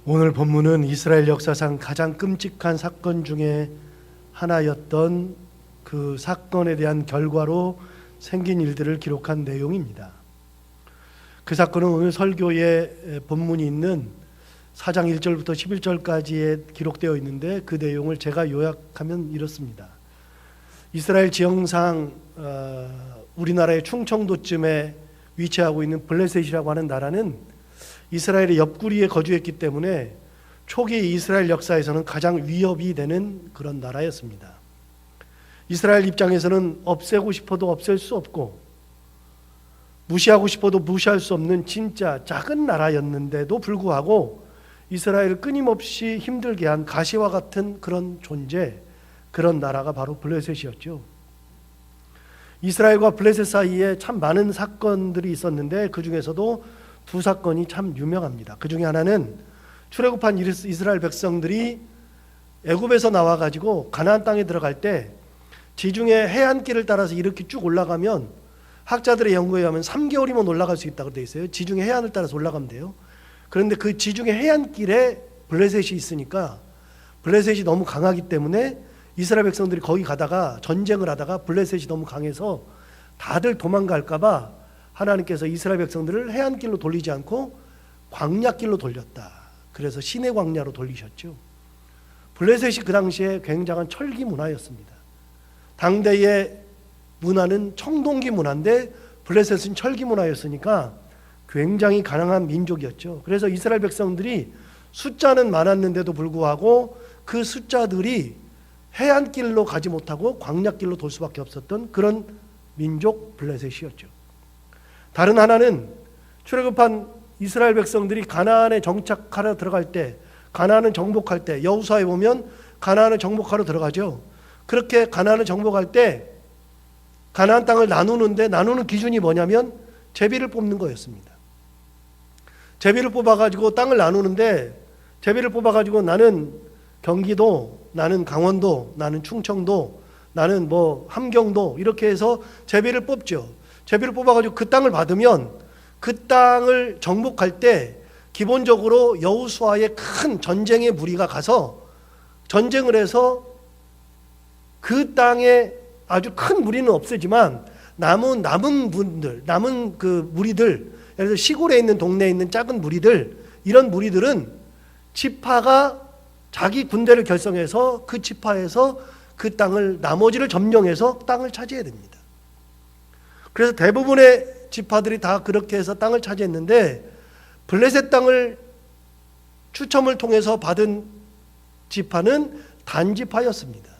오늘 본문은 이스라엘 역사상 가장 끔찍한 사건 중에 하나였던 그 사건에 대한 결과로 생긴 일들을 기록한 내용입니다. 그 사건은 오늘 설교의 본문이 있는 4장 1절부터 11절까지에 기록되어 있는데 그 내용을 제가 요약하면 이렇습니다. 이스라엘 지형상 우리나라의 충청도쯤에 위치하고 있는 블레셋이라고 하는 나라는 이스라엘의 옆구리에 거주했기 때문에 초기 이스라엘 역사에서는 가장 위협이 되는 그런 나라였습니다. 이스라엘 입장에서는 없애고 싶어도 없앨 수 없고 무시하고 싶어도 무시할 수 없는 진짜 작은 나라였는데도 불구하고 이스라엘을 끊임없이 힘들게 한 가시와 같은 그런 존재, 그런 나라가 바로 블레셋이었죠. 이스라엘과 블레셋 사이에 참 많은 사건들이 있었는데 그 중에서도 두 사건이 참 유명합니다. 그 중에 하나는 출애굽한 이스라엘 백성들이 애굽에서 나와가지고 가나안 땅에 들어갈 때 지중해 해안길을 따라서 이렇게 쭉 올라가면 학자들의 연구에 의하면 3개월이면 올라갈 수 있다고 되어 있어요. 지중해 해안을 따라서 올라가면 돼요. 그런데 그 지중해 해안길에 블레셋이 있으니까 블레셋이 너무 강하기 때문에 이스라엘 백성들이 거기 가다가 전쟁을 하다가 블레셋이 너무 강해서 다들 도망갈까 봐 하나님께서 이스라엘 백성들을 해안길로 돌리지 않고 광야길로 돌렸다. 그래서 시내 광야로 돌리셨죠. 블레셋이 그 당시에 굉장한 철기 문화였습니다. 당대의 문화는 청동기 문화인데 블레셋은 철기 문화였으니까 굉장히 가난한 민족이었죠. 그래서 이스라엘 백성들이 숫자는 많았는데도 불구하고 그 숫자들이 해안길로 가지 못하고 광야길로 돌 수밖에 없었던 그런 민족 블레셋이었죠. 다른 하나는 출애굽한 이스라엘 백성들이 가나안에 정착하러 들어갈 때, 가나안을 정복할 때, 여호수아에 보면 가나안을 정복하러 들어가죠. 그렇게 가나안을 정복할 때 가나안 땅을 나누는 기준이 뭐냐면 제비를 뽑는 거였습니다. 제비를 뽑아가지고 땅을 나누는데 제비를 뽑아가지고 나는 경기도, 나는 강원도, 나는 충청도, 나는 함경도 이렇게 해서 제비를 뽑죠. 제비를 뽑아가지고 그 땅을 받으면 그 땅을 정복할 때 기본적으로 여호수아의 큰 전쟁의 무리가 가서 전쟁을 해서 그 땅에 아주 큰 무리는 없애지만 남은 그 무리들, 예를 들어 시골에 있는 동네에 있는 작은 무리들, 이런 무리들은 지파가 자기 군대를 결성해서 그 지파에서 그 땅을 나머지를 점령해서 땅을 차지해야 됩니다. 그래서 대부분의 지파들이 다 그렇게 해서 땅을 차지했는데 블레셋 땅을 추첨을 통해서 받은 지파는 단 지파였습니다.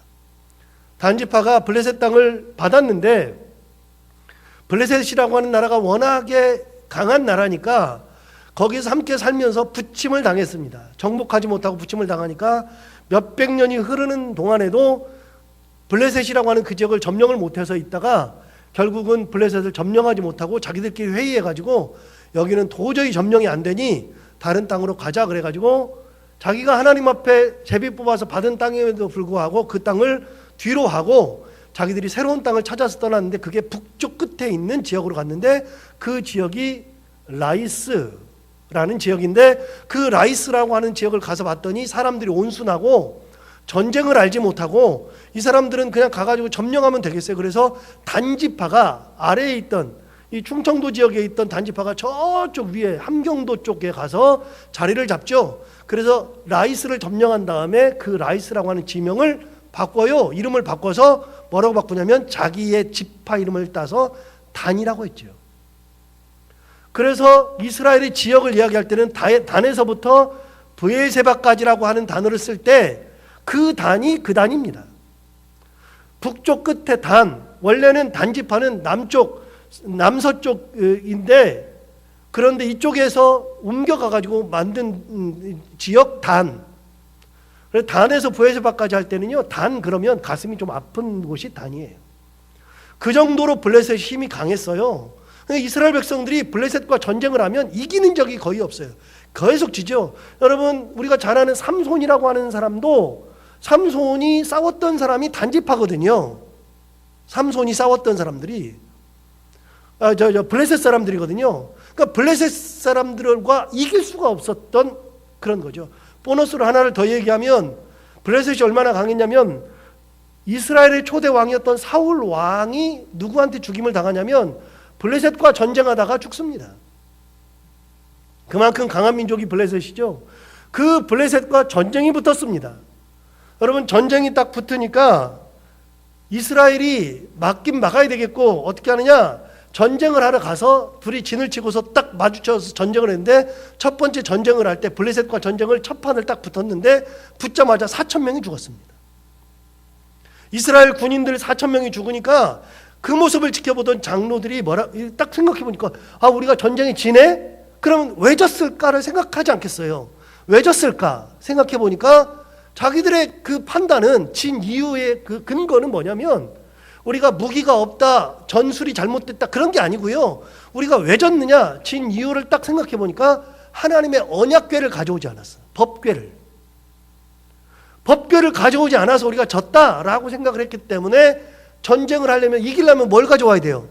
단 지파가 블레셋 땅을 받았는데 블레셋이라고 하는 나라가 워낙에 강한 나라니까 거기서 함께 살면서 부침을 당했습니다. 정복하지 못하고 부침을 당하니까 몇백 년이 흐르는 동안에도 블레셋이라고 하는 그 지역을 점령을 못해서 있다가 결국은 블레셋을 점령하지 못하고 자기들끼리 회의해가지고 여기는 도저히 점령이 안 되니 다른 땅으로 가자 그래가지고 자기가 하나님 앞에 제비 뽑아서 받은 땅에도 불구하고 그 땅을 뒤로 하고 자기들이 새로운 땅을 찾아서 떠났는데 그게 북쪽 끝에 있는 지역으로 갔는데 그 지역이 라이스라는 지역인데 그 라이스라고 하는 지역을 가서 봤더니 사람들이 온순하고 전쟁을 알지 못하고 이 사람들은 그냥 가가지고 점령하면 되겠어요. 그래서 단지파가 아래에 있던 이 충청도 지역에 있던 단지파가 저쪽 위에 함경도 쪽에 가서 자리를 잡죠. 그래서 라이스를 점령한 다음에 그 라이스라고 하는 지명을 바꿔요. 이름을 바꿔서 뭐라고 바꾸냐면 자기의 지파 이름을 따서 단이라고 했죠. 그래서 이스라엘의 지역을 이야기할 때는 단에서부터 브엘세바까지라고 하는 단어를 쓸 때 그 단이 그 단입니다. 북쪽 끝에 단, 원래는 단지파는 남서쪽인데 그런데 이쪽에서 옮겨가가지고 만든 지역 단. 그래서 단에서 브엘세바까지 할 때는요, 단 그러면 가슴이 좀 아픈 곳이 단이에요. 그 정도로 블레셋의 힘이 강했어요. 이스라엘 백성들이 블레셋과 전쟁을 하면 이기는 적이 거의 없어요. 계속 지죠. 여러분, 우리가 잘 아는 삼손이라고 하는 사람도 삼손이 싸웠던 사람이 단지파거든요. 삼손이 싸웠던 사람들이 블레셋 사람들이거든요. 그러니까 블레셋 사람들과 이길 수가 없었던 그런 거죠. 보너스로 하나를 더 얘기하면 블레셋이 얼마나 강했냐면 이스라엘의 초대 왕이었던 사울 왕이 누구한테 죽임을 당하냐면 블레셋과 전쟁하다가 죽습니다. 그만큼 강한 민족이 블레셋이죠. 그 블레셋과 전쟁이 붙었습니다. 여러분, 전쟁이 딱 붙으니까 이스라엘이 막긴 막아야 되겠고 어떻게 하느냐, 전쟁을 하러 가서 둘이 진을 치고서 딱 마주쳐서 전쟁을 했는데, 첫 번째 전쟁을 할 때 블레셋과 전쟁을 첫 판을 딱 붙었는데 붙자마자 4,000명이 죽었습니다. 이스라엘 군인들 4,000명이 죽으니까 그 모습을 지켜보던 장로들이 딱 생각해보니까 우리가 전쟁에 지네? 그러면 왜 졌을까를 생각하지 않겠어요? 왜 졌을까 생각해보니까 자기들의 그 판단은, 진 이유의 그 근거는 뭐냐면 우리가 무기가 없다, 전술이 잘못됐다, 그런 게 아니고요. 우리가 왜 졌느냐, 진 이유를 딱 생각해보니까 하나님의 언약궤를 가져오지 않았어. 법궤를 가져오지 않아서 우리가 졌다라고 생각을 했기 때문에 전쟁을 하려면, 이기려면 뭘 가져와야 돼요?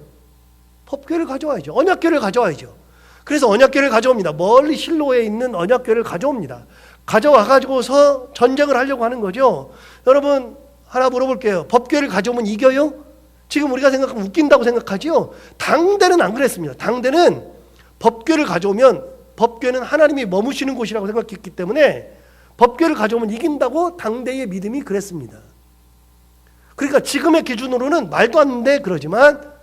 법궤를 가져와야죠. 언약궤를 가져와야죠. 그래서 언약궤를 가져옵니다. 멀리 실로에 있는 언약궤를 가져옵니다. 가져와가지고서 전쟁을 하려고 하는 거죠. 여러분, 하나 물어볼게요. 법궤를 가져오면 이겨요? 지금 우리가 생각하면 웃긴다고 생각하지요? 당대는 안 그랬습니다. 당대는 법궤를 가져오면, 법궤는 하나님이 머무시는 곳이라고 생각했기 때문에 법궤를 가져오면 이긴다고 당대의 믿음이 그랬습니다. 그러니까 지금의 기준으로는 말도 안 돼 그러지만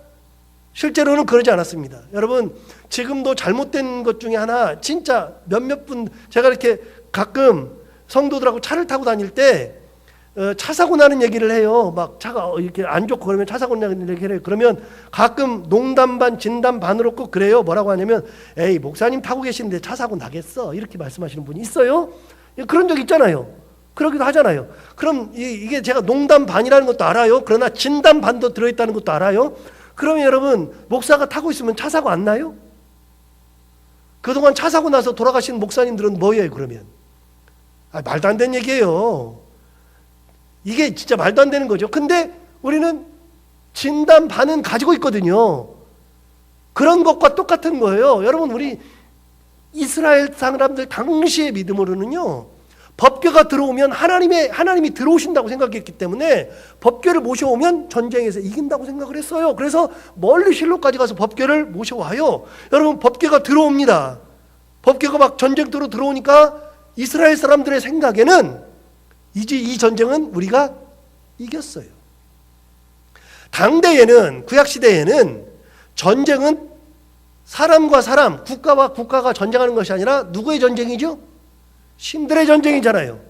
실제로는 그러지 않았습니다. 여러분, 지금도 잘못된 것 중에 하나, 진짜 몇몇 분, 제가 이렇게 가끔 성도들하고 차를 타고 다닐 때 차 사고 나는 얘기를 해요. 막 차가 이렇게 안 좋고 그러면 차 사고 나는 얘기를 해요. 그러면 가끔 농담 반 진담 반으로 꼭 그래요. 뭐라고 하냐면, 에이, 목사님 타고 계시는데 차 사고 나겠어, 이렇게 말씀하시는 분이 있어요. 그런 적 있잖아요. 그러기도 하잖아요. 그럼 이게 제가 농담 반이라는 것도 알아요. 그러나 진담 반도 들어있다는 것도 알아요. 그러면 여러분, 목사가 타고 있으면 차 사고 안 나요? 그동안 차 사고 나서 돌아가신 목사님들은 뭐예요 그러면? 말도 안 되는 얘기예요. 이게 진짜 말도 안 되는 거죠. 근데 우리는 진담 반은 가지고 있거든요. 그런 것과 똑같은 거예요. 여러분, 우리 이스라엘 사람들 당시의 믿음으로는요, 법궤가 들어오면 하나님이 들어오신다고 생각했기 때문에 법궤를 모셔오면 전쟁에서 이긴다고 생각을 했어요. 그래서 멀리 실로까지 가서 법궤를 모셔와요. 여러분, 법궤가 들어옵니다. 법궤가 막 전쟁터로 들어오니까 이스라엘 사람들의 생각에는 이제 이 전쟁은 우리가 이겼어요. 당대에는, 구약시대에는 전쟁은 사람과 사람, 국가와 국가가 전쟁하는 것이 아니라 누구의 전쟁이죠? 신들의 전쟁이잖아요.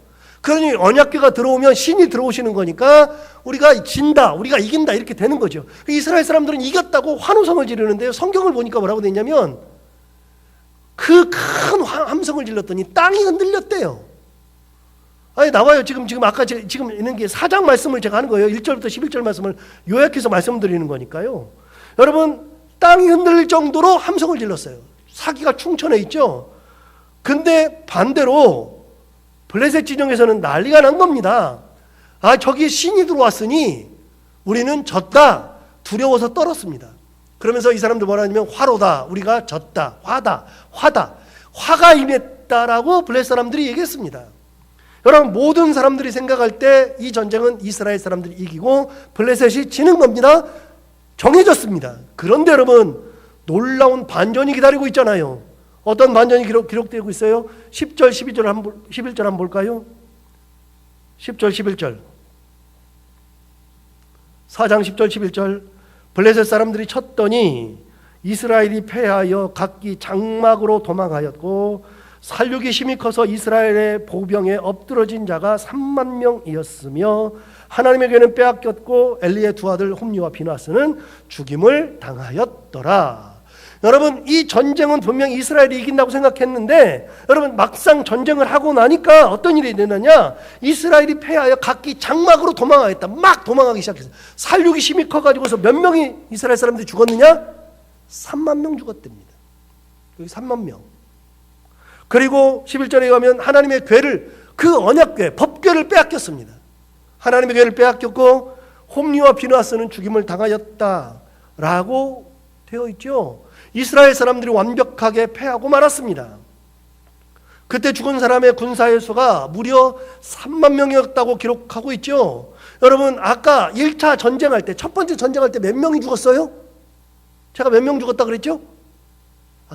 그러니 언약궤가 들어오면 신이 들어오시는 거니까 우리가 진다, 우리가 이긴다, 이렇게 되는 거죠. 이스라엘 사람들은 이겼다고 환호성을 지르는데요, 성경을 보니까 뭐라고 돼 있냐면 그 큰 함성을 질렀더니 땅이 흔들렸대요. 아니, 나와요. 지금 아까 지금 있는 게 4장 말씀을 제가 하는 거예요. 1절부터 11절 말씀을 요약해서 말씀드리는 거니까요. 여러분, 땅이 흔들릴 정도로 함성을 질렀어요. 사기가 충천해 있죠. 근데 반대로 블레셋 진영에서는 난리가 난 겁니다. 저기 신이 들어왔으니 우리는 졌다, 두려워서 떨었습니다. 그러면서 이 사람들 뭐라 하냐면, 화로다, 우리가 졌다, 화가 임했다라고 블레셋 사람들이 얘기했습니다. 여러분, 모든 사람들이 생각할 때 이 전쟁은 이스라엘 사람들이 이기고 블레셋이 지는 겁니다. 정해졌습니다. 그런데 여러분, 놀라운 반전이 기다리고 있잖아요. 어떤 반전이 기록되고 있어요? 10절, 11절 한번 볼까요? 10절, 11절. 4장 10절, 11절. 블레셋 사람들이 쳤더니 이스라엘이 패하여 각기 장막으로 도망하였고 살육이 심히 커서 이스라엘의 보병에 엎드러진 자가 3만 명이었으며 하나님의 괴는 빼앗겼고 엘리의 두 아들 홈리와 비나스는 죽임을 당하였더라. 여러분, 이 전쟁은 분명히 이스라엘이 이긴다고 생각했는데, 여러분, 막상 전쟁을 하고 나니까 어떤 일이 되느냐, 이스라엘이 패하여 각기 장막으로 도망하겠다. 막 도망하기 시작했어요. 살육이 심히 커가지고서 몇 명이 이스라엘 사람들이 죽었느냐? 3만 명 죽었답니다. 여기 3만 명. 그리고 11절에 가면 하나님의 궤를, 그 언약궤, 법궤를 빼앗겼습니다. 하나님의 궤를 빼앗겼고 홈리와 비나스는 죽임을 당하였다라고 되어 있죠. 이스라엘 사람들이 완벽하게 패하고 말았습니다. 그때 죽은 사람의 군사의 수가 무려 3만 명이었다고 기록하고 있죠. 여러분, 아까 1차 전쟁할 때, 첫 번째 전쟁할 때 몇 명이 죽었어요? 제가 몇 명 죽었다 그랬죠?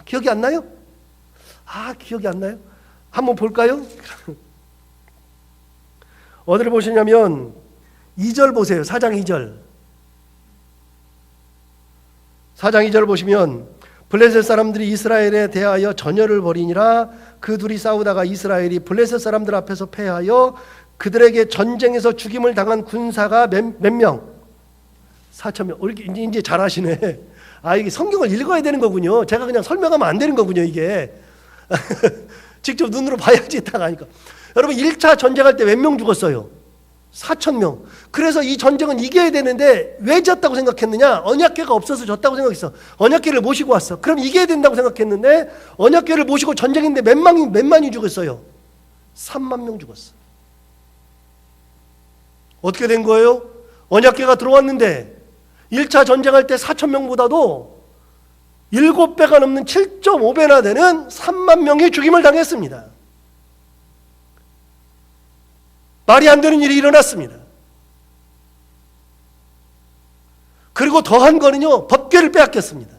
기억이 안 나요? 기억이 안 나요? 한번 볼까요? 어디를 보시냐면 2절 보세요. 4장 2절. 4장 2절 보시면 블레셋 사람들이 이스라엘에 대하여 전열을 벌이니라. 그 둘이 싸우다가 이스라엘이 블레셋 사람들 앞에서 패하여 그들에게 전쟁에서 죽임을 당한 군사가 몇 명? 4,000명. 이제 잘하시네. 이게 성경을 읽어야 되는 거군요. 제가 그냥 설명하면 안 되는 거군요, 이게. 직접 눈으로 봐야지 딱 아니까. 여러분, 1차 전쟁할 때 몇 명 죽었어요? 4,000명. 그래서 이 전쟁은 이겨야 되는데 왜 졌다고 생각했느냐? 언약궤가 없어서 졌다고 생각했어. 언약궤를 모시고 왔어. 그럼 이겨야 된다고 생각했는데 언약궤를 모시고 전쟁인데 몇 만이 죽었어요? 3만 명 죽었어. 어떻게 된 거예요? 언약궤가 들어왔는데 1차 전쟁할 때 4,000명보다도 7배가 넘는 7.5배나 되는 3만 명이 죽임을 당했습니다. 말이 안 되는 일이 일어났습니다. 그리고 더한 거는요, 법궤를 빼앗겼습니다.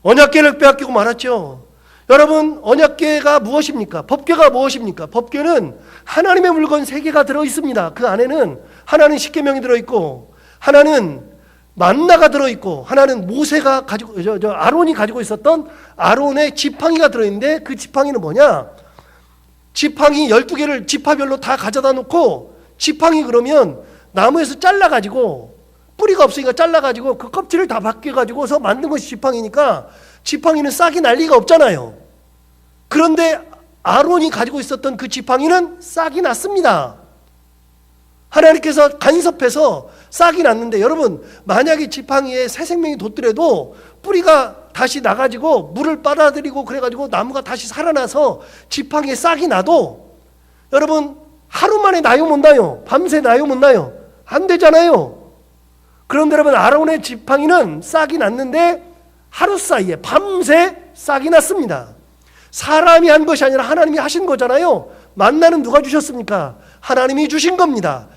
언약궤를 빼앗기고 말았죠. 여러분, 언약궤가 무엇입니까? 법궤가 무엇입니까? 법궤는 하나님의 물건 3개가 들어있습니다. 그 안에는 하나는 십계명이 들어있고, 하나는 만나가 들어있고, 하나는 모세가 가지고, 아론이 가지고 있었던 아론의 지팡이가 들어있는데, 그 지팡이는 뭐냐? 지팡이 12개를 지파별로 다 가져다 놓고, 지팡이 그러면 나무에서 잘라가지고, 뿌리가 없으니까 잘라가지고 그 껍질을 다 벗겨가지고서 만든 것이 지팡이니까 지팡이는 싹이 날 리가 없잖아요. 그런데 아론이 가지고 있었던 그 지팡이는 싹이 났습니다. 하나님께서 간섭해서 싹이 났는데, 여러분, 만약에 지팡이에 새 생명이 돋더라도 뿌리가 다시 나가지고 물을 빨아들이고 그래가지고 나무가 다시 살아나서 지팡이에 싹이 나도 여러분 하루 만에 나요 못 나요? 밤새 나요 못 나요? 안 되잖아요. 그런데 여러분, 아론의 지팡이는 싹이 났는데 하루 사이에 밤새 싹이 났습니다. 사람이 한 것이 아니라 하나님이 하신 거잖아요. 만나는 누가 주셨습니까? 하나님이 주신 겁니다.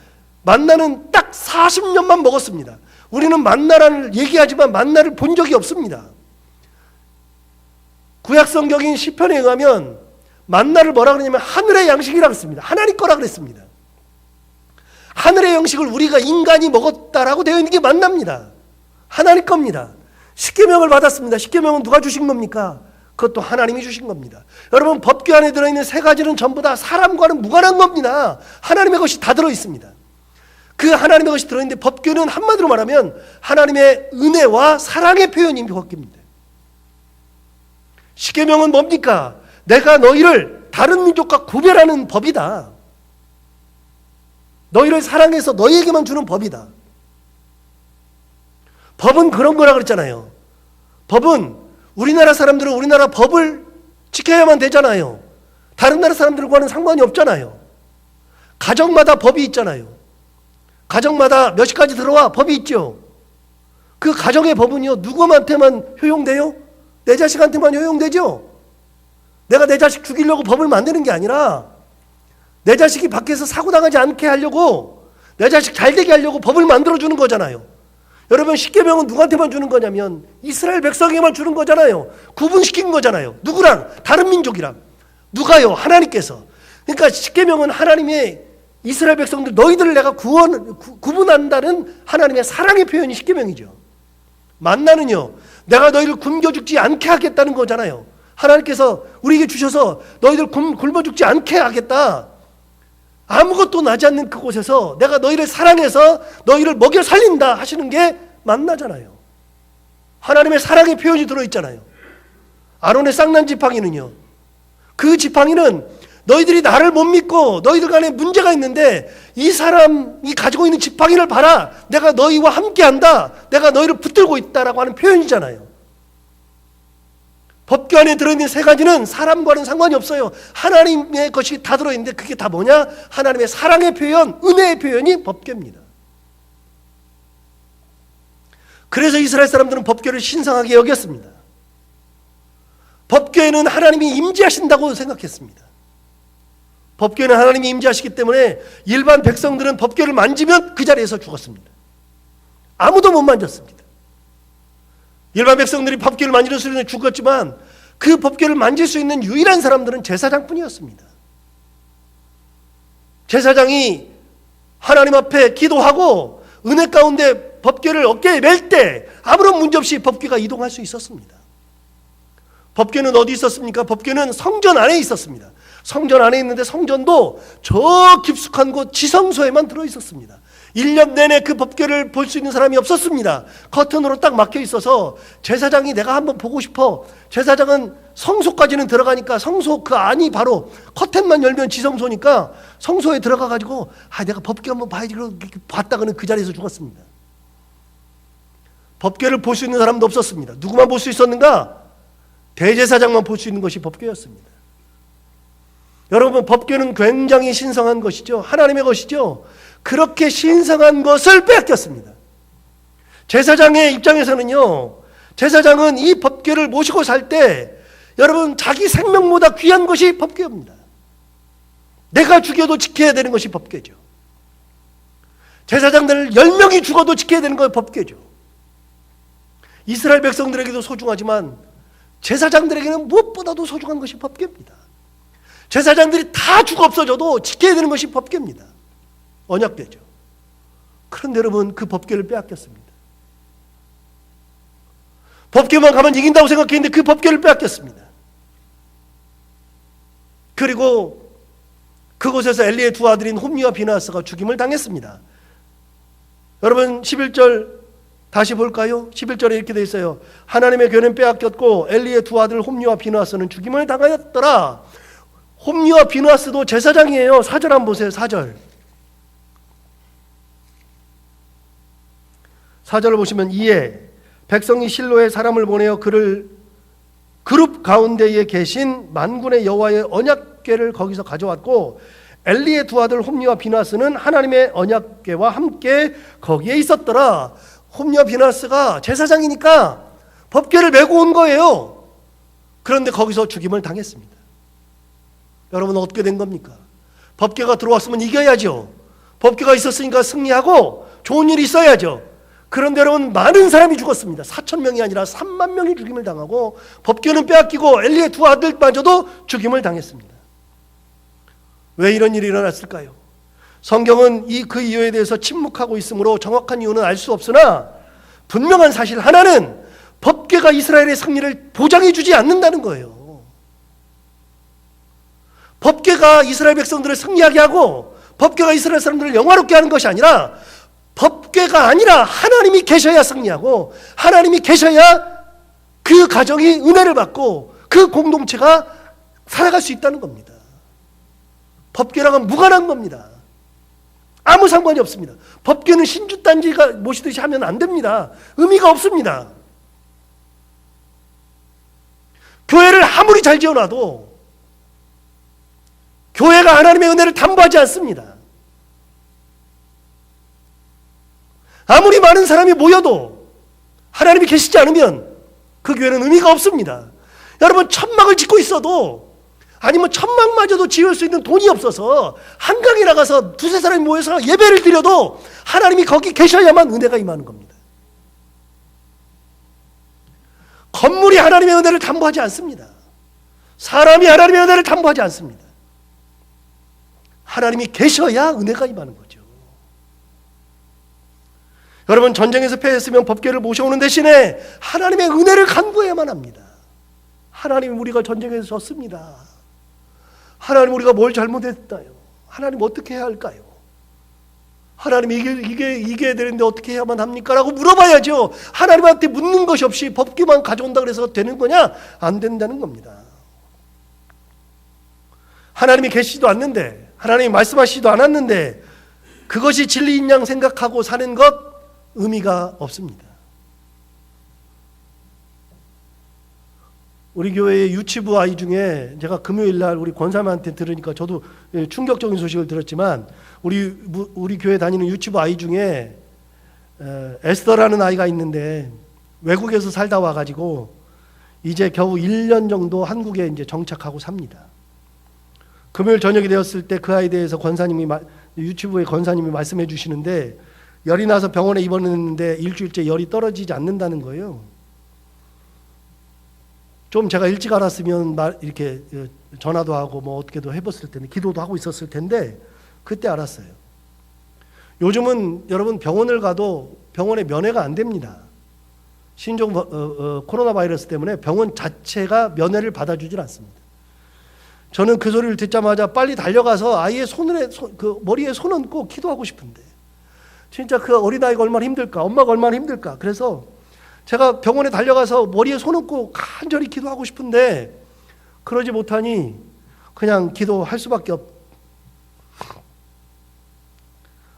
만나는 딱 40년만 먹었습니다. 우리는 만나를 얘기하지만 만나를 본 적이 없습니다. 구약 성경인 시편에 의하면 만나를 뭐라 그러냐면 하늘의 양식이라고 했습니다. 하나님 거라 그랬습니다. 하늘의 양식을 우리가 인간이 먹었다라고 되어 있는 게 만납니다. 하나님 겁니다. 십계명을 받았습니다. 십계명은 누가 주신 겁니까? 그것도 하나님이 주신 겁니다. 여러분, 법궤 안에 들어있는 3가지는 전부 다 사람과는 무관한 겁니다. 하나님의 것이 다 들어있습니다. 그 하나님의 것이 들어있는데, 법궤는 한마디로 말하면 하나님의 은혜와 사랑의 표현이 법궤입니다. 십계명은 뭡니까? 내가 너희를 다른 민족과 구별하는 법이다. 너희를 사랑해서 너희에게만 주는 법이다. 법은 그런 거라 그랬잖아요. 법은 우리나라 사람들은 우리나라 법을 지켜야만 되잖아요. 다른 나라 사람들과는 상관이 없잖아요. 가정마다 법이 있잖아요. 가정마다 몇 시까지 들어와 법이 있죠. 그 가정의 법은요, 누구한테만 효용돼요? 내 자식한테만 효용되죠. 내가 내 자식 죽이려고 법을 만드는 게 아니라 내 자식이 밖에서 사고당하지 않게 하려고, 내 자식 잘되게 하려고 법을 만들어주는 거잖아요. 여러분, 십계명은 누구한테만 주는 거냐면 이스라엘 백성에게만 주는 거잖아요. 구분시킨 거잖아요. 누구랑? 다른 민족이랑. 누가요? 하나님께서. 그러니까 십계명은 하나님의 이스라엘 백성들, 너희들을 내가 구분한다는 하나님의 사랑의 표현이 십계명이죠. 만나는요, 내가 너희를 굶겨 죽지 않게 하겠다는 거잖아요. 하나님께서 우리에게 주셔서 너희들 굶어 죽지 않게 하겠다. 아무것도 나지 않는 그곳에서 내가 너희를 사랑해서 너희를 먹여 살린다 하시는 게 만나잖아요. 하나님의 사랑의 표현이 들어있잖아요. 아론의 쌍난 지팡이는요, 그 지팡이는 너희들이 나를 못 믿고 너희들 간에 문제가 있는데 이 사람이 가지고 있는 지팡이를 봐라, 내가 너희와 함께한다, 내가 너희를 붙들고 있다라고 하는 표현이잖아요. 법궤 안에 들어있는 3가지는 사람과는 상관이 없어요. 하나님의 것이 다 들어있는데 그게 다 뭐냐? 하나님의 사랑의 표현, 은혜의 표현이 법궤입니다. 그래서 이스라엘 사람들은 법궤를 신성하게 여겼습니다. 법궤에는 하나님이 임재하신다고 생각했습니다. 법궤에는 하나님이 임재하시기 때문에 일반 백성들은 법궤를 만지면 그 자리에서 죽었습니다. 아무도 못 만졌습니다. 일반 백성들이 법궤를 만지는 순간에 죽었지만 그 법궤를 만질 수 있는 유일한 사람들은 제사장뿐이었습니다. 제사장이 하나님 앞에 기도하고 은혜 가운데 법궤를 어깨에 맬 때 아무런 문제 없이 법궤가 이동할 수 있었습니다. 법궤는 어디 있었습니까? 법궤는 성전 안에 있었습니다. 성전 안에 있는데 성전도 저 깊숙한 곳 지성소에만 들어 있었습니다. 1년 내내 그 법궤를 볼 수 있는 사람이 없었습니다. 커튼으로 딱 막혀 있어서 제사장이 내가 한번 보고 싶어. 제사장은 성소까지는 들어가니까 성소 그 안이 바로 커튼만 열면 지성소니까 성소에 들어가 가지고 내가 법궤 한번 봐야지. 봤다가는 그 자리에서 죽었습니다. 법궤를 볼 수 있는 사람도 없었습니다. 누구만 볼 수 있었는가? 대제사장만 볼 수 있는 것이 법궤였습니다. 여러분, 법궤는 굉장히 신성한 것이죠. 하나님의 것이죠. 그렇게 신성한 것을 빼앗겼습니다. 제사장의 입장에서는요, 제사장은 이 법궤를 모시고 살 때 여러분 자기 생명보다 귀한 것이 법궤입니다. 내가 죽여도 지켜야 되는 것이 법궤죠. 제사장들 10명이 죽어도 지켜야 되는 것이 법궤죠. 이스라엘 백성들에게도 소중하지만 제사장들에게는 무엇보다도 소중한 것이 법궤입니다. 제사장들이 다 죽어 없어져도 지켜야 되는 것이 법궤입니다. 언약궤죠. 그런데 여러분, 그 법궤를 빼앗겼습니다. 법궤만 가면 이긴다고 생각했는데 그 법궤를 빼앗겼습니다. 그리고 그곳에서 엘리의 두 아들인 홈리와 비나하스가 죽임을 당했습니다. 여러분, 11절 다시 볼까요? 11절에 이렇게 되어 있어요. 하나님의 궤는 빼앗겼고 엘리의 두 아들 홈리와 비나하스는 죽임을 당하였더라. 홈리와 비나하스도 제사장이에요. 4절 한번 보세요. 4절. 4절을 보시면 이에 백성이 실로에 사람을 보내어 그를 그룹 가운데에 계신 만군의 여호와의 언약궤를 거기서 가져왔고 엘리의 두 아들 홈리와 비나하스는 하나님의 언약궤와 함께 거기에 있었더라. 홈리와 비나하스가 제사장이니까 법궤를 메고 온 거예요. 그런데 거기서 죽임을 당했습니다. 여러분, 어떻게 된 겁니까? 법궤가 들어왔으면 이겨야죠. 법궤가 있었으니까 승리하고 좋은 일이 있어야죠. 그런데 여러분, 많은 사람이 죽었습니다. 4,000명이 아니라 3만 명이 죽임을 당하고 법궤는 빼앗기고 엘리의 두 아들마저도 죽임을 당했습니다. 왜 이런 일이 일어났을까요? 성경은 그 이유에 대해서 침묵하고 있으므로 정확한 이유는 알 수 없으나 분명한 사실 하나는 법궤가 이스라엘의 승리를 보장해 주지 않는다는 거예요. 법궤가 이스라엘 백성들을 승리하게 하고 법궤가 이스라엘 사람들을 영화롭게 하는 것이 아니라 법궤가 아니라 하나님이 계셔야 승리하고 하나님이 계셔야 그 가정이 은혜를 받고 그 공동체가 살아갈 수 있다는 겁니다. 법궤랑은 무관한 겁니다. 아무 상관이 없습니다. 법궤는 신주단지가 모시듯이 하면 안 됩니다. 의미가 없습니다. 교회를 아무리 잘 지어놔도 교회가 하나님의 은혜를 담보하지 않습니다. 아무리 많은 사람이 모여도 하나님이 계시지 않으면 그 교회는 의미가 없습니다. 여러분, 천막을 짓고 있어도 아니면 천막마저도 지을 수 있는 돈이 없어서 한강에 나가서 두세 사람이 모여서 예배를 드려도 하나님이 거기 계셔야만 은혜가 임하는 겁니다. 건물이 하나님의 은혜를 담보하지 않습니다. 사람이 하나님의 은혜를 담보하지 않습니다. 하나님이 계셔야 은혜가 임하는 거죠. 여러분, 전쟁에서 패했으면 법궤를 모셔오는 대신에 하나님의 은혜를 간구해야만 합니다. 하나님, 우리가 전쟁에서 졌습니다. 하나님, 우리가 뭘 잘못했나요? 하나님, 어떻게 해야 할까요? 하나님, 이겨야 되는데 어떻게 해야만 합니까? 라고 물어봐야죠. 하나님한테 묻는 것이 없이 법궤만 가져온다 그래서 되는 거냐? 안 된다는 겁니다. 하나님이 계시지도 않는데, 하나님이 말씀하시지도 않았는데 그것이 진리인 양 생각하고 사는 것 의미가 없습니다. 우리 교회의 유치부 아이 중에 제가 금요일 날 우리 권사님한테 들으니까 저도 충격적인 소식을 들었지만 우리 교회 다니는 유치부 아이 중에 에스더라는 아이가 있는데 외국에서 살다 와가지고 이제 겨우 1년 정도 한국에 이제 정착하고 삽니다. 금요일 저녁이 되었을 때 그 아이에 대해서 유튜브에 권사님이 말씀해 주시는데, 열이 나서 병원에 입원했는데 일주일째 열이 떨어지지 않는다는 거예요. 좀 제가 일찍 알았으면 이렇게 전화도 하고 뭐 어떻게도 해봤을 텐데, 기도도 하고 있었을 텐데 그때 알았어요. 요즘은 여러분 병원을 가도 병원에 면회가 안 됩니다. 신종 코로나 바이러스 때문에 병원 자체가 면회를 받아주질 않습니다. 저는 그 소리를 듣자마자 빨리 달려가서 아이의 머리에 손 얹고 기도하고 싶은데, 진짜 그 어린아이가 얼마나 힘들까, 엄마가 얼마나 힘들까. 그래서 제가 병원에 달려가서 머리에 손 얹고 간절히 기도하고 싶은데 그러지 못하니 그냥 기도할 수밖에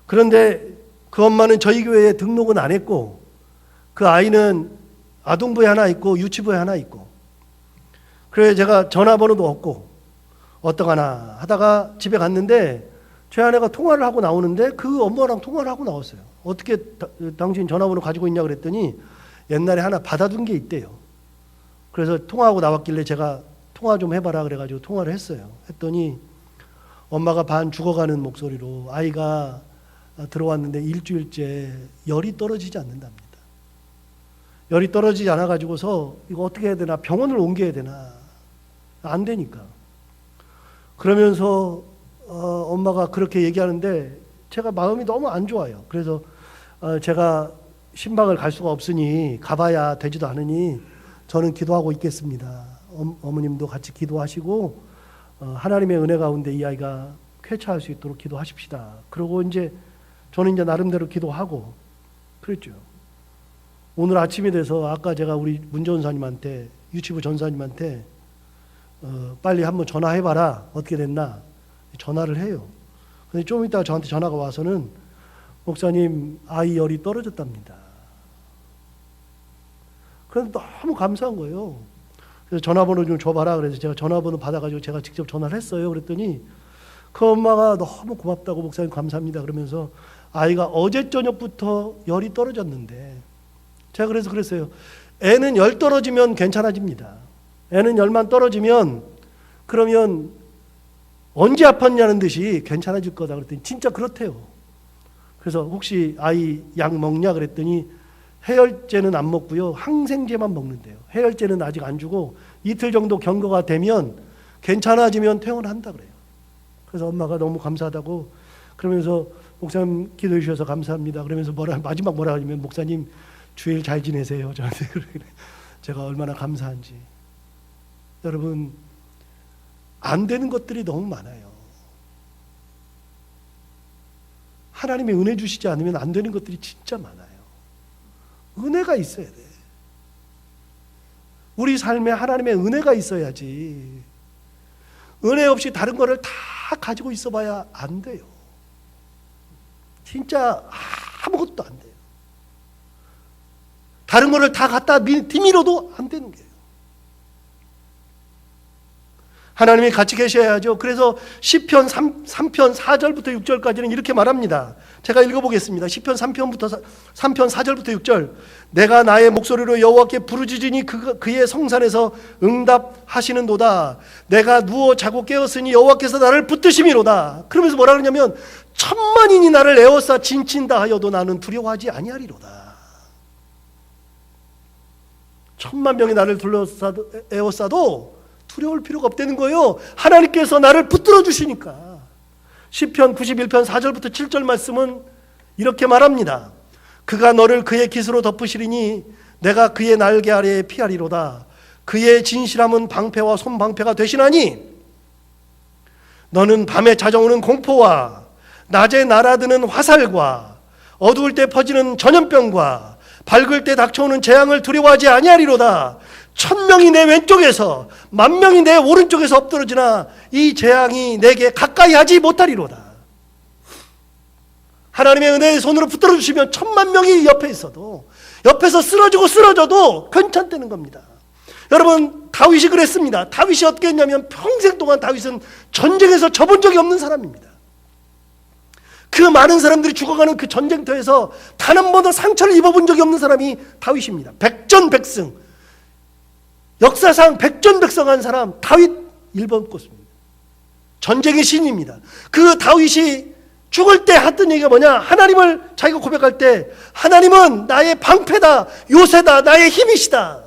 그런데 그 엄마는 저희 교회에 등록은 안 했고, 그 아이는 아동부에 하나 있고 유치부에 하나 있고, 그래서 제가 전화번호도 없고 어떡하나 하다가 집에 갔는데 제 아내가 통화를 하고 나오는데 그 엄마랑 통화를 하고 나왔어요. 어떻게 당신 전화번호 가지고 있냐 그랬더니 옛날에 하나 받아둔 게 있대요. 그래서 통화하고 나왔길래 제가 통화 좀 해봐라 그래가지고 통화를 했어요. 했더니 엄마가 반 죽어가는 목소리로 아이가 들어왔는데 일주일째 열이 떨어지지 않는답니다. 열이 떨어지지 않아가지고서 이거 어떻게 해야 되나, 병원을 옮겨야 되나, 안 되니까. 그러면서 엄마가 그렇게 얘기하는데 제가 마음이 너무 안 좋아요. 그래서 제가 신방을 갈 수가 없으니 가봐야 되지도 않으니 저는 기도하고 있겠습니다. 어머님도 같이 기도하시고 하나님의 은혜 가운데 이 아이가 쾌차할 수 있도록 기도하십시다. 그러고 이제 저는 이제 나름대로 기도하고 그랬죠. 오늘 아침이 돼서 아까 제가 우리 문전사님한테, 유치부 전사님한테 빨리 한번 전화해봐라, 어떻게 됐나 전화를 해요. 근데 좀 이따가 저한테 전화가 와서는 목사님 아이 열이 떨어졌답니다. 그래서 너무 감사한 거예요. 그래서 전화번호 좀 줘봐라 그래서 제가 전화번호 받아가지고 제가 직접 전화를 했어요. 그랬더니 그 엄마가 너무 고맙다고, 목사님 감사합니다 그러면서 아이가 어제 저녁부터 열이 떨어졌는데, 제가 그래서 그랬어요. 애는 열 떨어지면 괜찮아집니다. 애는 열만 떨어지면 그러면 언제 아팠냐는 듯이 괜찮아질 거다 그랬더니 진짜 그렇대요. 그래서 혹시 아이 약 먹냐 그랬더니 해열제는 안 먹고요, 항생제만 먹는데요. 해열제는 아직 안 주고 이틀 정도 경과가 되면 괜찮아지면 퇴원한다 그래요. 그래서 엄마가 너무 감사하다고 그러면서 목사님 기도해 주셔서 감사합니다 그러면서 마지막 뭐라 하냐면 목사님 주일 잘 지내세요 저한테. 제가 얼마나 감사한지. 여러분 안 되는 것들이 너무 많아요. 하나님의 은혜 주시지 않으면 안 되는 것들이 진짜 많아요. 은혜가 있어야 돼. 우리 삶에 하나님의 은혜가 있어야지. 은혜 없이 다른 거를 다 가지고 있어 봐야 안 돼요. 진짜 아무것도 안 돼요. 다른 거를 다 갖다 뒤밀어도 안 되는 거예요. 하나님이 같이 계셔야죠. 그래서 시편 3편 4절부터 6절까지는 이렇게 말합니다. 제가 읽어보겠습니다. 시편 3편 4절부터 6절. 내가 나의 목소리로 여호와께 부르짖으니 그의 성산에서 응답하시는도다. 내가 누워 자고 깨었으니 여호와께서 나를 붙드심이로다. 그러면서 뭐라 그러냐면 천만인이 나를 에워싸 진친다 하여도 나는 두려워하지 아니하리로다. 천만 명이 나를 에워싸도 두려울 필요가 없다는 거예요. 하나님께서 나를 붙들어 주시니까. 시편 91편 4절부터 7절 말씀은 이렇게 말합니다. 그가 너를 그의 깃으로 덮으시리니 내가 그의 날개 아래에 피하리로다. 그의 진실함은 방패와 손방패가 되시나니 너는 밤에 찾아오는 공포와 낮에 날아드는 화살과 어두울 때 퍼지는 전염병과 밝을 때 닥쳐오는 재앙을 두려워하지 아니하리로다. 1000명이 내 왼쪽에서 10,000명이 내 오른쪽에서 엎드러지나 이 재앙이 내게 가까이 하지 못하리로다. 하나님의 은혜의 손으로 붙들어 주시면 10,000,000명이 옆에 있어도, 옆에서 쓰러져도 괜찮다는 겁니다. 여러분 다윗이 그랬습니다. 다윗이 어떻게 했냐면 평생 동안 다윗은 전쟁에서 져본 적이 없는 사람입니다. 그 많은 사람들이 죽어가는 그 전쟁터에서 단 한 번도 상처를 입어본 적이 없는 사람이 다윗입니다. 백전백승 역사상 백전백승한 사람 다윗 1번 꼽습니다. 전쟁의 신입니다. 그 다윗이 죽을 때 했던 얘기가 뭐냐? 하나님을 자기가 고백할 때 하나님은 나의 방패다, 요새다, 나의 힘이시다.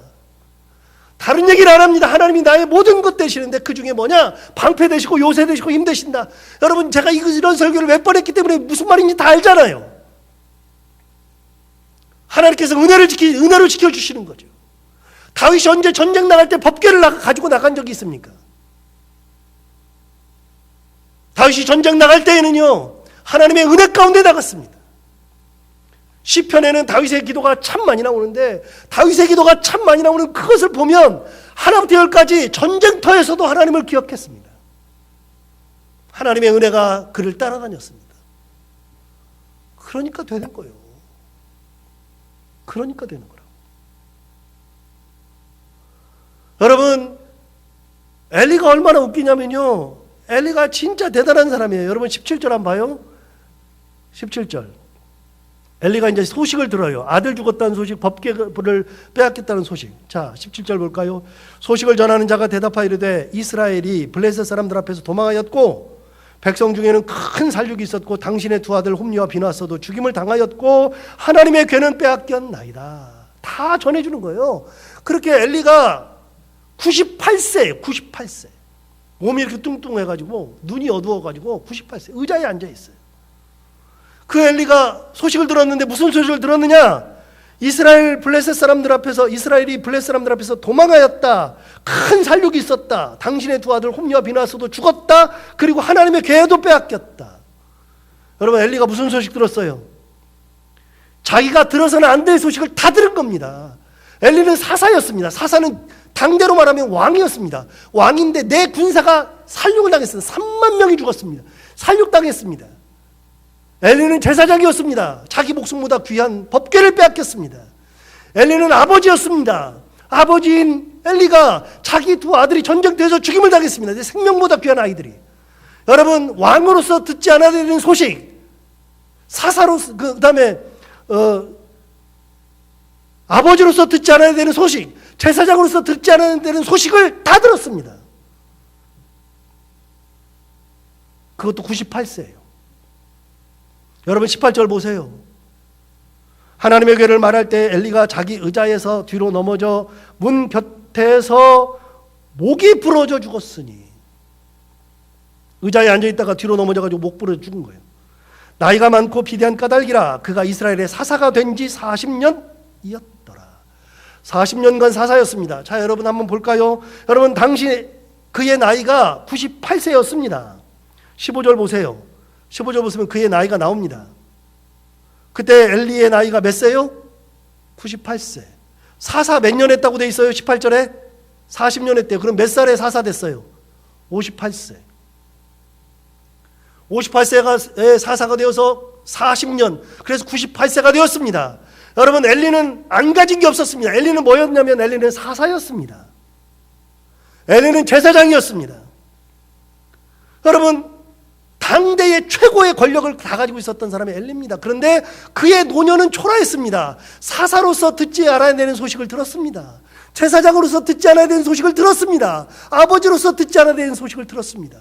다른 얘기를 안 합니다. 하나님이 나의 모든 것 되시는데 그 중에 뭐냐? 방패 되시고 요새 되시고 힘 되신다. 여러분, 제가 이런 설교를 몇 번 했기 때문에 무슨 말인지 다 알잖아요. 하나님께서 은혜로 지켜주시는 거죠. 다윗이 언제 전쟁 나갈 때 법궤를 가지고 나간 적이 있습니까? 다윗이 전쟁 나갈 때에는요, 하나님의 은혜 가운데 나갔습니다. 시편에는 다윗의 기도가 참 많이 나오는데, 다윗의 기도가 참 많이 나오는 그것을 보면 하나부터 열까지 전쟁터에서도 하나님을 기억했습니다. 하나님의 은혜가 그를 따라다녔습니다. 그러니까 되는 거예요. 그러니까 되는 거라고. 여러분, 엘리가 얼마나 웃기냐면요, 엘리가 진짜 대단한 사람이에요. 여러분 17절 한번 봐요. 17절. 엘리가 이제 소식을 들어요. 아들 죽었다는 소식, 법궤를 빼앗겼다는 소식. 자, 17절 볼까요? 소식을 전하는 자가 대답하이르되 이스라엘이 블레셋 사람들 앞에서 도망하였고 백성 중에는 큰 살육이 있었고 당신의 두 아들 홈리와 비나서도 죽임을 당하였고 하나님의 궤는 빼앗겼나이다. 다 전해주는 거예요. 그렇게 엘리가 98세예요. 98세. 몸이 이렇게 뚱뚱해가지고 눈이 어두워가지고 98세 의자에 앉아있어요. 그 엘리가 소식을 들었는데 무슨 소식을 들었느냐? 이스라엘이 블레셋 사람들 앞에서 도망하였다. 큰 살육이 있었다. 당신의 두 아들 홈리와 비나서도 죽었다. 그리고 하나님의 궤도 빼앗겼다. 여러분, 엘리가 무슨 소식 들었어요? 자기가 들어서는 안 될 소식을 다 들은 겁니다. 엘리는 사사였습니다. 사사는 당대로 말하면 왕이었습니다. 왕인데 내 군사가 살육을 당했습니다. 3만 명이 죽었습니다. 살육당했습니다. 엘리는 제사장이었습니다. 자기 목숨보다 귀한 법궤를 빼앗겼습니다. 엘리는 아버지였습니다. 아버지인 엘리가 자기 두 아들이 전쟁터에서 죽임을 당했습니다. 내 생명보다 귀한 아이들이. 여러분, 왕으로서 듣지 않아야 되는 소식, 사사로서, 그 다음에 아버지로서 듣지 않아야 되는 소식, 제사장으로서 듣지 않아야 되는 소식을 다 들었습니다. 그것도 98세예요. 여러분 18절 보세요. 하나님의 궤를 말할 때 엘리가 자기 의자에서 뒤로 넘어져 문 곁에서 목이 부러져 죽었으니, 의자에 앉아있다가 뒤로 넘어져가지고 목 부러져 죽은 거예요. 나이가 많고 비대한 까닭이라 그가 이스라엘의 사사가 된 지 40년이었더라. 40년간 사사였습니다. 자, 여러분 한번 볼까요? 여러분, 당시 그의 나이가 98세였습니다. 15절 보세요. 15절 보시면 그의 나이가 나옵니다. 그때 엘리의 나이가 몇 세요? 98세. 사사 몇 년 했다고 돼 있어요? 18절에 40년 했대요. 그럼 몇 살에 사사 됐어요? 58세. 58세가 사사가 되어서 40년, 그래서 98세가 되었습니다. 여러분, 엘리는 안 가진 게 없었습니다. 엘리는 뭐였냐면 엘리는 사사였습니다. 엘리는 제사장이었습니다. 여러분, 당대의 최고의 권력을 다 가지고 있었던 사람이 엘리입니다. 그런데 그의 노년은 초라했습니다. 사사로서 듣지 않아야 되는 소식을 들었습니다. 제사장으로서 듣지 않아야 되는 소식을 들었습니다. 아버지로서 듣지 않아야 되는 소식을 들었습니다.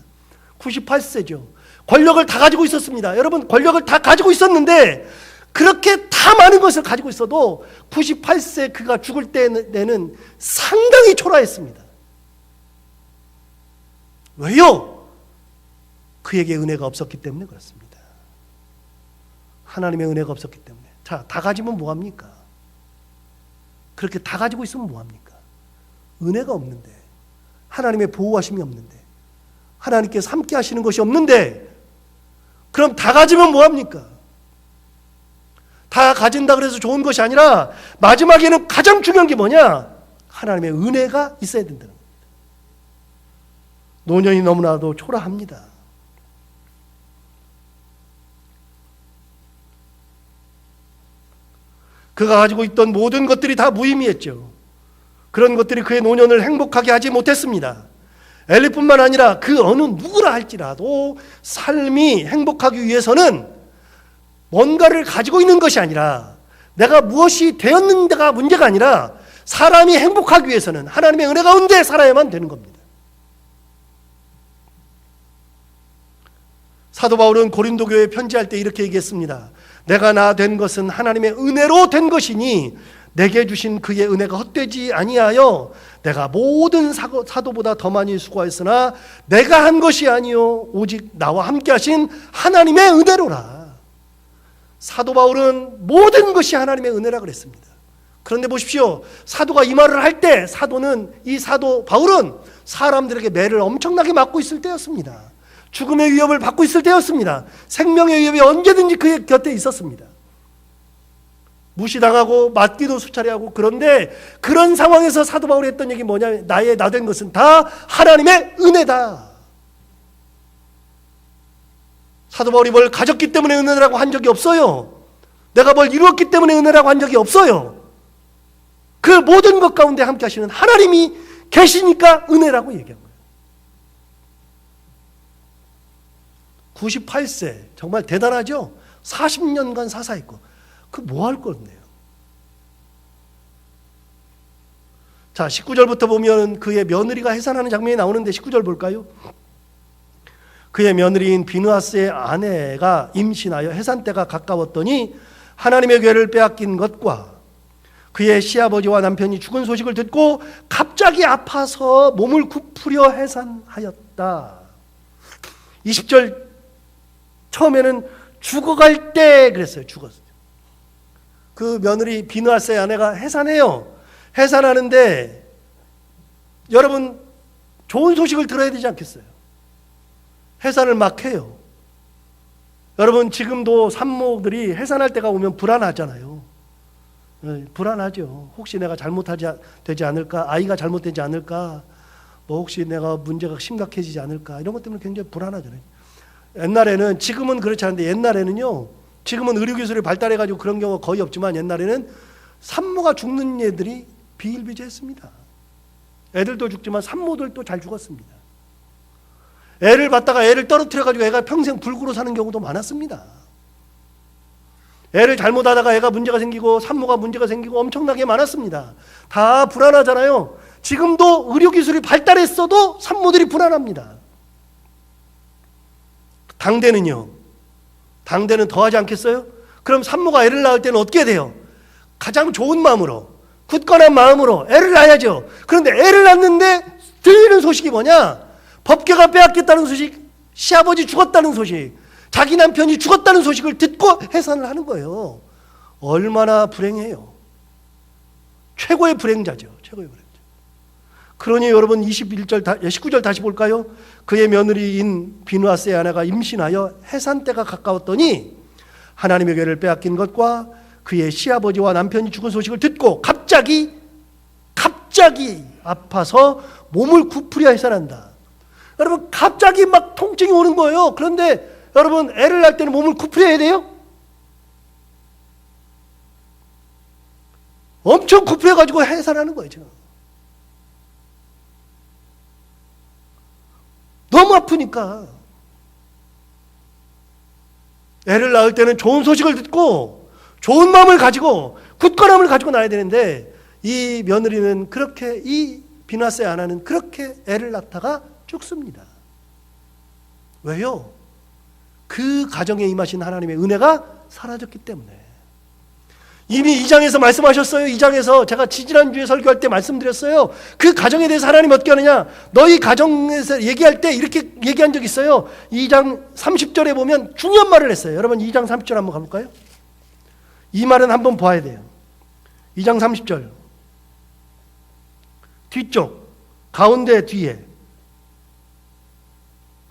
98세죠. 권력을 다 가지고 있었습니다. 여러분, 권력을 다 가지고 있었는데 그렇게 다 많은 것을 가지고 있어도 98세 그가 죽을 때는 상당히 초라했습니다. 왜요? 그에게 은혜가 없었기 때문에 그렇습니다. 하나님의 은혜가 없었기 때문에. 자, 다 가지면 뭐합니까? 그렇게 다 가지고 있으면 뭐합니까? 은혜가 없는데, 하나님의 보호하심이 없는데, 하나님께서 함께 하시는 것이 없는데, 그럼 다 가지면 뭐합니까? 다 가진다 그래서 좋은 것이 아니라 마지막에는 가장 중요한 게 뭐냐? 하나님의 은혜가 있어야 된다는 겁니다. 노년이 너무나도 초라합니다. 그가 가지고 있던 모든 것들이 다 무의미했죠. 그런 것들이 그의 노년을 행복하게 하지 못했습니다. 엘리뿐만 아니라 그 어느 누구라 할지라도 삶이 행복하기 위해서는 뭔가를 가지고 있는 것이 아니라, 내가 무엇이 되었는가가 문제가 아니라 사람이 행복하기 위해서는 하나님의 은혜 가운데 살아야만 되는 겁니다. 사도 바울은 고린도 교회에 편지할 때 이렇게 얘기했습니다. 내가 나 된 것은 하나님의 은혜로 된 것이니 내게 주신 그의 은혜가 헛되지 아니하여 내가 모든 사도보다 더 많이 수고하였으나 내가 한 것이 아니요 오직 나와 함께 하신 하나님의 은혜로라. 사도 바울은 모든 것이 하나님의 은혜라 그랬습니다. 그런데 보십시오. 사도가 이 말을 할 때 이 사도 바울은 사람들에게 매를 엄청나게 맞고 있을 때였습니다. 죽음의 위협을 받고 있을 때였습니다. 생명의 위협이 언제든지 그의 곁에 있었습니다. 무시당하고 맞기도 수차례 하고, 그런데 그런 상황에서 사도 바울이 했던 얘기 뭐냐면 나의 나 된 것은 다 하나님의 은혜다. 사도 바울이 뭘 가졌기 때문에 은혜라고 한 적이 없어요. 내가 뭘 이루었기 때문에 은혜라고 한 적이 없어요. 그 모든 것 가운데 함께 하시는 하나님이 계시니까 은혜라고 얘기한 거예요. 98세 정말 대단하죠. 40년간 사사했고 그 뭐 할 건데요. 자, 19절부터 보면 그의 며느리가 해산하는 장면이 나오는데 19절 볼까요? 그의 며느리인 비느하스의 아내가 임신하여 해산 때가 가까웠더니 하나님의 교회를 빼앗긴 것과 그의 시아버지와 남편이 죽은 소식을 듣고 갑자기 아파서 몸을 굽으려 해산하였다. 20절 처음에는 죽어갈 때 그랬어요. 죽었어요. 그 며느리 비느하스의 아내가 해산해요. 해산하는데 여러분 좋은 소식을 들어야 되지 않겠어요? 해산을 막 해요. 여러분 지금도 산모들이 해산할 때가 오면 불안하잖아요. 불안하죠. 혹시 내가 되지 않을까? 아이가 잘못되지 않을까? 뭐 혹시 내가 문제가 심각해지지 않을까? 이런 것 때문에 굉장히 불안하잖아요. 옛날에는, 지금은 그렇지 않은데 옛날에는요, 지금은 의료기술이 발달해가지고 그런 경우가 거의 없지만 옛날에는 산모가 죽는 애들이 비일비재했습니다. 애들도 죽지만 산모들도 잘 죽었습니다. 애를 받다가 애를 떨어뜨려가지고 애가 평생 불구로 사는 경우도 많았습니다. 애를 잘못하다가 애가 문제가 생기고 산모가 문제가 생기고 엄청나게 많았습니다. 다 불안하잖아요. 지금도 의료기술이 발달했어도 산모들이 불안합니다. 당대는요, 당대는 더하지 않겠어요? 그럼 산모가 애를 낳을 때는 어떻게 돼요? 가장 좋은 마음으로, 굳건한 마음으로 애를 낳아야죠. 그런데 애를 낳는데 들리는 소식이 뭐냐? 법궤가 빼앗겼다는 소식, 시아버지 죽었다는 소식, 자기 남편이 죽었다는 소식을 듣고 해산을 하는 거예요. 얼마나 불행해요. 최고의 불행자죠. 최고의 불행자. 그러니 여러분 19절 다시 볼까요? 그의 며느리인 비느하스의 아내가 임신하여 해산 때가 가까웠더니 하나님의 교회를 빼앗긴 것과 그의 시아버지와 남편이 죽은 소식을 듣고 갑자기 아파서 몸을 굽으려 해산한다. 여러분 갑자기 막 통증이 오는 거예요. 그런데 여러분 애를 낳을 때는 몸을 굽으려 해야 돼요? 엄청 굽으려가지고 해산하는 거예요. 지금. 너무 아프니까. 애를 낳을 때는 좋은 소식을 듣고 좋은 마음을 가지고 굳건함을 가지고 낳아야 되는데 이 며느리는 그렇게, 이 비느하스의 아내는 그렇게 애를 낳다가 죽습니다. 왜요? 그 가정에 임하신 하나님의 은혜가 사라졌기 때문에. 이미 2장에서 말씀하셨어요. 2장에서 제가 지지난주에 설교할 때 말씀드렸어요. 그 가정에 대해서 하나님 어떻게 하느냐, 너희 가정에서 얘기할 때 이렇게 얘기한 적 있어요. 2장 30절에 보면 중요한 말을 했어요. 여러분 2장 30절 한번 가볼까요? 이 말은 한번 봐야 돼요. 2장 30절 뒤쪽 가운데 뒤에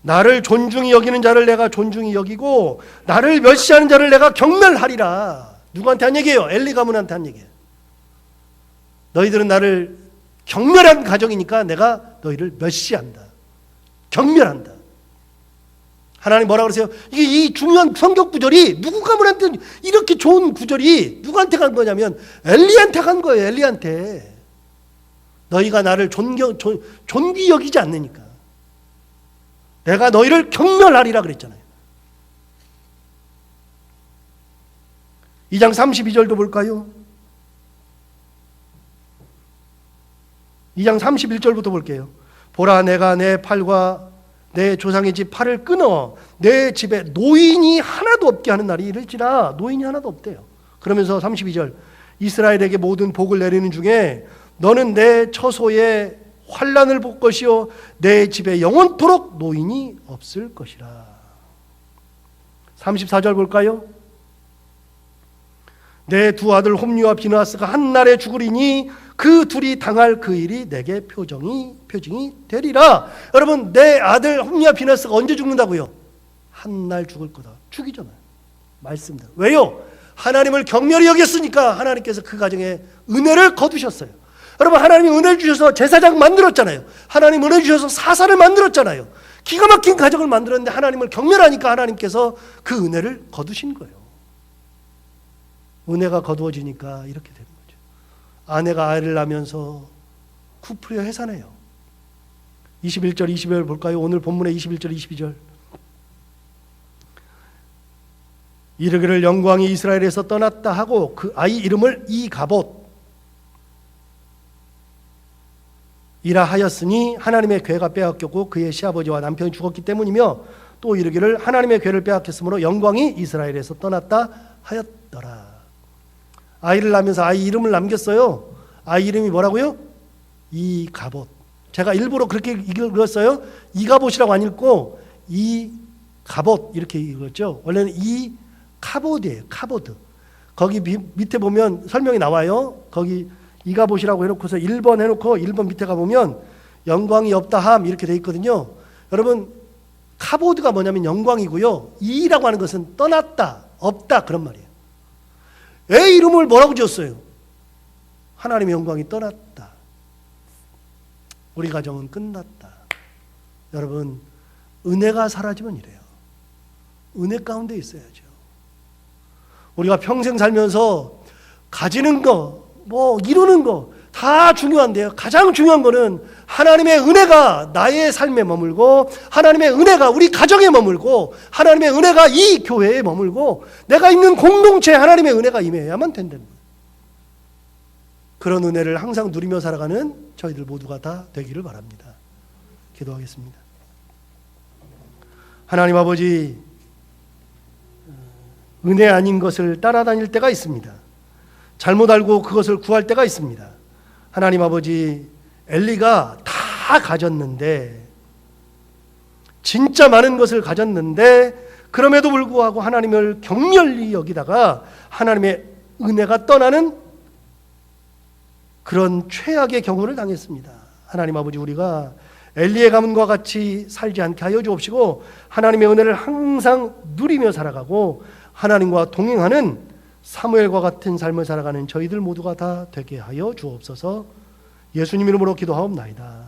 나를 존중히 여기는 자를 내가 존중히 여기고 나를 멸시하는 자를 내가 경멸하리라. 누구한테 한 얘기예요? 엘리 가문한테 한 얘기예요. 너희들은 나를 경멸한 가정이니까 내가 너희를 멸시한다. 경멸한다. 하나님 뭐라 그러세요? 이 중요한 성경 구절이 누구 가문한테, 이렇게 좋은 구절이 누구한테 간 거냐면 엘리한테 간 거예요. 엘리한테. 너희가 나를 존귀 여기지 않으니까 내가 너희를 경멸하리라 그랬잖아요. 2장 32절도 볼까요? 2장 31절부터 볼게요. 보라, 내가 내 팔과 내 조상의 집 팔을 끊어 내 집에 노인이 하나도 없게 하는 날이 이를지라. 노인이 하나도 없대요. 그러면서 32절, 이스라엘에게 모든 복을 내리는 중에 너는 내 처소에 환난을 볼 것이요 내 집에 영원토록 노인이 없을 것이라. 34절 볼까요? 내 두 아들 홈리와 비느하스가 한 날에 죽으리니 그 둘이 당할 그 일이 내게 표징이 되리라. 여러분, 내 아들 홈리와 비느하스가 언제 죽는다고요? 한 날 죽을 거다. 죽이잖아요. 말씀대로. 왜요? 하나님을 경멸히 여겼으니까 하나님께서 그 가정에 은혜를 거두셨어요. 여러분, 하나님이 은혜를 주셔서 제사장 만들었잖아요. 하나님 은혜 주셔서 사사를 만들었잖아요. 기가 막힌 가정을 만들었는데 하나님을 경멸하니까 하나님께서 그 은혜를 거두신 거예요. 은혜가 거두어지니까 이렇게 되는 거죠. 아내가 아이를 낳으면서 쿠프려 해산해요. 21절 22절 볼까요? 오늘 본문의 21절 22절. 이르기를 영광이 이스라엘에서 떠났다 하고 그 아이 이름을 이가봇 이라 하였으니 하나님의 괴가 빼앗겼고 그의 시아버지와 남편이 죽었기 때문이며, 또 이르기를 하나님의 괴를 빼앗겼으므로 영광이 이스라엘에서 떠났다 하였더라. 아이를 낳으면서 아이 이름을 남겼어요. 아이 이름이 뭐라고요? 이가봇. 제가 일부러 그렇게 읽었어요. 이가봇이라고 안 읽고 이가봇 이렇게 읽었죠. 원래는 이카보드예요. 카보드. 거기 밑에 보면 설명이 나와요. 거기 이가봇이라고 해놓고서 1번 해놓고 1번 밑에 가보면 영광이 없다함 이렇게 돼 있거든요. 여러분, 카보드가 뭐냐면 영광이고요, 이라고 하는 것은 떠났다, 없다 그런 말이에요. 애 이름을 뭐라고 지었어요? 하나님의 영광이 떠났다. 우리 가정은 끝났다. 여러분, 은혜가 사라지면 이래요. 은혜 가운데 있어야죠. 우리가 평생 살면서 가지는 거, 이루는 거 다 중요한데요. 가장 중요한 거는 하나님의 은혜가 나의 삶에 머물고, 하나님의 은혜가 우리 가정에 머물고, 하나님의 은혜가 이 교회에 머물고, 내가 있는 공동체에 하나님의 은혜가 임해야만 된다는 거예요. 그런 은혜를 항상 누리며 살아가는 저희들 모두가 다 되기를 바랍니다. 기도하겠습니다. 하나님 아버지, 은혜 아닌 것을 따라다닐 때가 있습니다. 잘못 알고 그것을 구할 때가 있습니다. 하나님 아버지, 엘리가 다 가졌는데, 진짜 많은 것을 가졌는데, 그럼에도 불구하고 하나님을 경멸히 여기다가 하나님의 은혜가 떠나는 그런 최악의 경우를 당했습니다. 하나님 아버지, 우리가 엘리의 가문과 같이 살지 않게 하여 주옵시고, 하나님의 은혜를 항상 누리며 살아가고 하나님과 동행하는 사무엘과 같은 삶을 살아가는 저희들 모두가 다 되게 하여 주옵소서. 예수님 이름으로 기도하옵나이다.